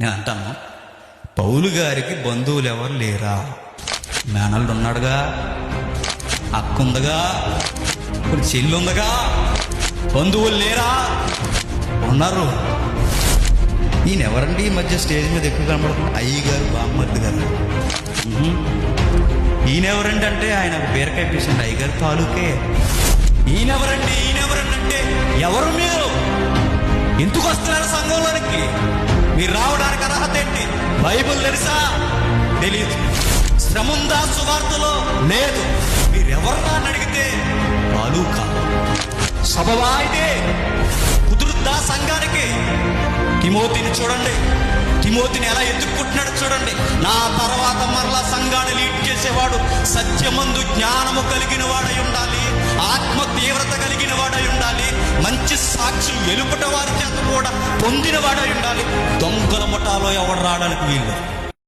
నేను అంటాను, పౌలు గారికి బంధువులు ఎవరు లేరా? మేనల్లుడు ఉన్నాడుగా, అక్క ఉందిగా, ఇప్పుడు చెల్లి ఉందిగా, బంధువులు లేరా? ఉన్నారు. ఈయన ఎవరండి ఈ మధ్య స్టేజ్ మీద ఎక్కువ కనబడుతుంది? అయ్యగారు, బామ్మర్ది గారు. ఈయనెవరండి అంటే ఆయన బీరకాయ పేషెంట్ అయ్యగారు తాలూకే. ఈయనెవరండి అంటే ఎవరు మీరు? ఎందుకు వస్తున్నారు సంఘంలోనికి? మీరు రావడానికి అర్హత ఏంటి? బైబిల్ తెలుసా? తెలియదు. శ్రముందా సువార్తలో? లేదు. మీరెవరన్నా అని అడిగితే తాలూకా. సభవా అయితే? కుదురుద్దా సంఘానికి? తిమోతిని చూడండి, తిమోతిని ఎలా ఎత్తుక్కుంటున్నాడు చూడండి. నా తర్వాత మరలా సంఘాన్ని లీడ్ చేసేవాడు సత్యమందు జ్ఞానము కలిగిన వాడై ఉండాలి, ఆత్మ తీవ్రత కలిగిన వాడై ఉండాలి, మంచి సాక్షి వెలుపట వారి చేత కూడా పొందిన వాడై ఉండాలి. దొంగల ముఠాలో ఎవడు రావడానికి వీళ్ళు